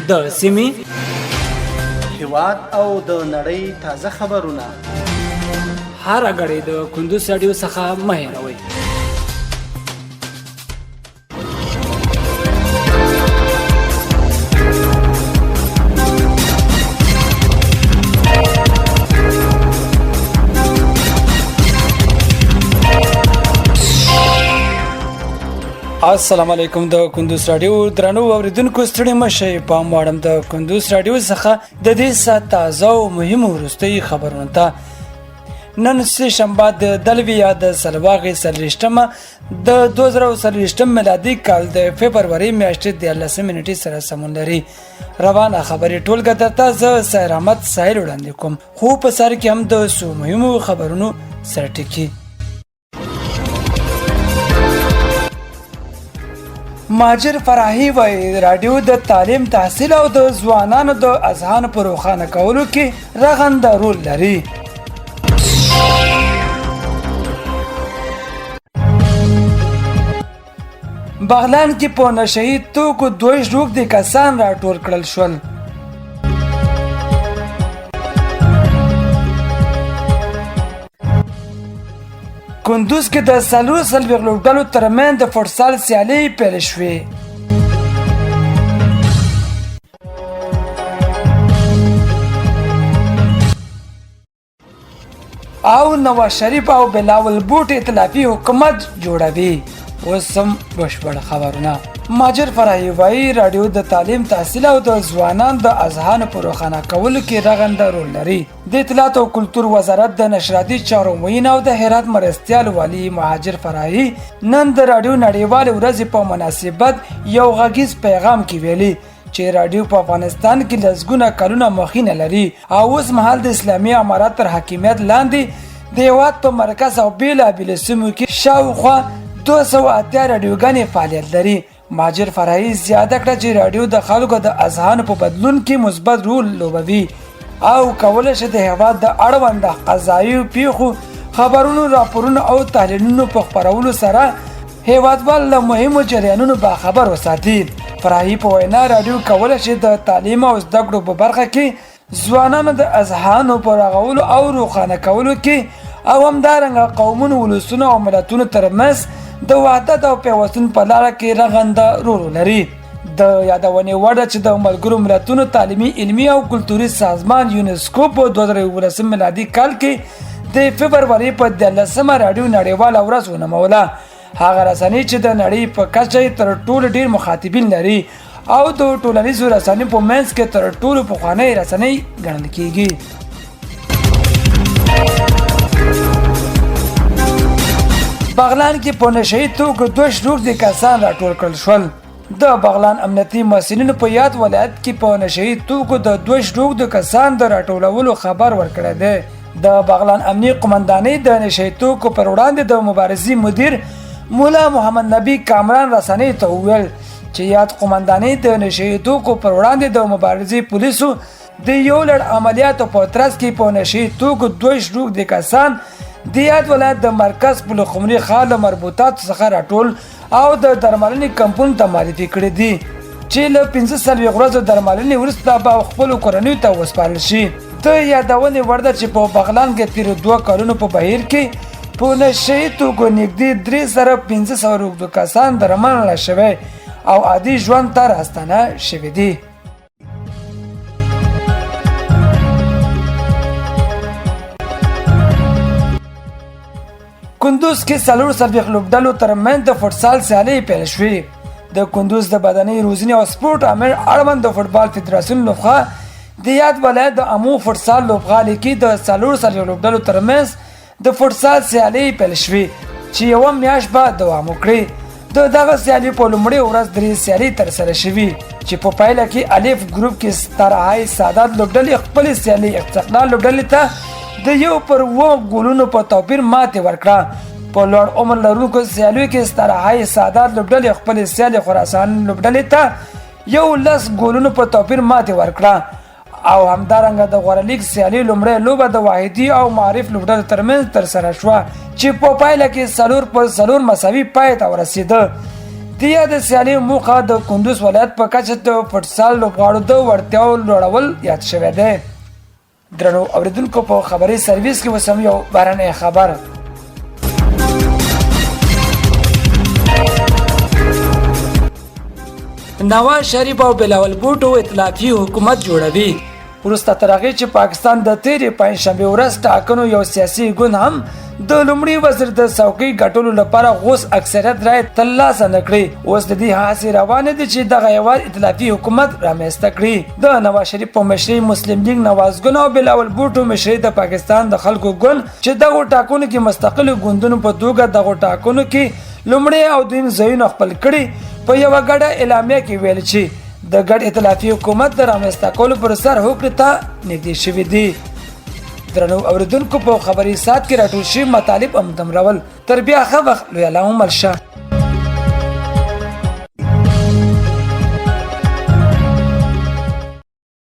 د سیمې هیواد او د نړۍ تازه خبرونه هر غړي د کندوز رادیو څخه مه هېروئ. السلام علیکم. د کندوز رادیو درنو اوریدونکو ستړي مشئ. پام واړم د کندوز رادیو څخه د دې ساعت تازه او مهمو وروستۍ خبرونه ته. نن سه شنبه د دلویا د سلواغې سرلشتمه د 2023 میلادي کال د فبرवरी میاشتې د 13 منټې سره سمون لري. روانه خبرې ټولګه درته زه سیر احمد ساحل وړاندې کوم. خو په سر کې هم د سو مهمو خبرونو سره ټکی. ماجر فراحي وایي رادیو د تعلیم تحصیل او د ځوانانو د اذهان په روښانه کولو کې رغنده رول لري. بغلان کې په نشهیي توکو 2 کسان راټول کړل شول. کندوز کې د څلور لوبډلو ترمنځ د فوټسال سیالۍ پیل شوې. او نواز شریف او بلاول بوټ ائتلافي حکومت جوړوي. اوس هم بشپړ خبرونه. ماجر فراحي وایي رادیو د تعلیم تحصیل او د ځوانانو د اذهان په روښانه کولو کې رغنده رول لري. د اطلاعات او کلتور وزارت د نشراتي چارو معین او د هرات مرستیال والی مهاجر فراحي نن د رادیو نړیوال ورځې په مناسبت یو غږیز پیغام کې ویلي چې رادیو په افغانستان کې لسګونه کلونه مخینه لري او اوس مهال د اسلامي امارات تر حاکمیت لاندې د هیواد په مرکز او بیلابیلو سیمو کې شاوخوا 280 رادیوګانې فعالیت لري. ماجر فراحي زیاته کړه چې رادیو د خلکو د اذهان په بدلون کې مثبت رول لوبوي او کولای شي د هیواد د اړوند قضایي پیښو خبرونو راپورونو او تحلیلونو په خپرولو سره هیوادوال له مهمو جریانونو باخبر وساتي. فراحي په وینا رادیو کولای شي د تعلیم او زده کړو په برخه کې ځوانانو د اذهانو په رغولو او روښانه کولو کې او همدارنګه قومونو ولسونو او ملتونو ترمنځ د وحدت او پیوستون په لاره کې رغنده رول لري. د یادونې وړ ده چې د ملګرو ملتونو تعلیمي علمي او کلتوري سازمان یونسکو په 2019 میلادي کال کې د فبرवरी په 13 رادیو نړیواله ورځ ونوموله. هغه رسنۍ چې د نړۍ په کچه تر ټولو ډیر مخاطبین لري او د ټولنیزو رسنیو په منځ کې تر ټولو پخوانۍ رسنۍ ګڼل کیږي. بغلان کې په نشهیي توکو 2 کسان راټول کړل شول. د بغلان امنیتي مسؤلینو په یاد ولایت کې په نشهیي توکو د 2 کسان د راټولولو خبر ورکړی دی. د بغلان امنیي قومندانۍ د نشهیي توکو پر وړاندې د مبارزې مدیر مولا محمد نبی کامران رسنۍ ته وویل چې یاد قومندانۍ د نشهیي توکو پر وړاندې د مبارزې پولیسو د یو لړ عملیاتو په ترڅ کې په نشهیي توکو 2 کسان د یاد ولایت د مرکز پلخمري ښار له مربوطاتو څخه راټول او د درملنې کمپون ته معرفي کړي دي چې له 15 ورځو درملنې وروسته به خپلو کورنیو ته وسپارل شي. د یادونې وړ ده چې په بغلان کې تېرو 2 کلونو په بهیر کې په نشهیي توکو نږدې 3,500 کسان درملنه شوي او عادي ژوند ته راستانه شوي دي. کندوز کې 4 لوبډلو ترمنځ د فوټسال سیالۍ پیل شوې. د کندوز د بدني روزنې او سپورټ امر اړوند د فوټبال فدراسیون لخوا د یاد ولایت د عموم فوټسال لوبغالي کې د 4 لوبډلو ترمنځ د فوټسال سیالۍ پیل شوې چې یوه میاشت به دوام وکړي. د دغه سیالۍ په لومړۍ ورځ 3 سیالۍ ترسره شوې چې په پایله کې الف ګروپ کې سترهای سادات لوبډلې خپلې سیالۍ استقلال لوبډلې ته د 1 ګولونو په توپیر ماتې ورکړه. په لوړ عمر لرونکو سیالیو کې سترهای سادات لوبډلې خپلې سیالۍ خراسان لوبډلې ته 11 ګولونو په توپیر ماتې ورکړه او همدارنګه د غوره لیګ سیالۍ لومړۍ لوبه د واحدي او معارف لوبډلو ترمنځ ترسره شوه چې په پایله کې 4-4 مساوي پای ته ورسېده. د د یاد سیالي موخه د کندوز ولایت په کچه د فوټسال لوبغاړو د وړتیاو لوړول یاد شوی دی. درنو اوریدونکو په خبري سرویس کې وسم یو بهرنی خبر. نواز شریف او بلاول بوټو ائتلافي حکومت جوړوي. وروسته تر هغې چې پاکستان د تېرې پنجشنبې ورځ ټاکنو یو سیاسي ګوند هم د لومړي وزیر د څوکۍ ګټلو لپاره غوڅ اکثریت رایې ترلاسه نه کړې. اوس د دې هڅې روانې دي چې دغه هېواد ائتلافي حکومت رامنځته کړي. د نواز شریف په مشرۍ مسلم لیگ نواز ګوند او بلاول بوټو مشرۍ د پاکستان د خلکو ګوند چې دغو ټاکنو کې مستقلو ګوندونو په توګه دغو ټاکنو کې لومړی او دویم ځایونه خپل کړي، په یوه ګډه اعلامیه کې ویل چې د ګډ ائتلافي حکومت د رامنځته کولو پر سر هوکړې ته نږدې شوي دي. درنو اوریدونکو په خبري سات کې راټول شوي مطالب همدومره ول. تر بیا ښه وخت لوی الله مل شه.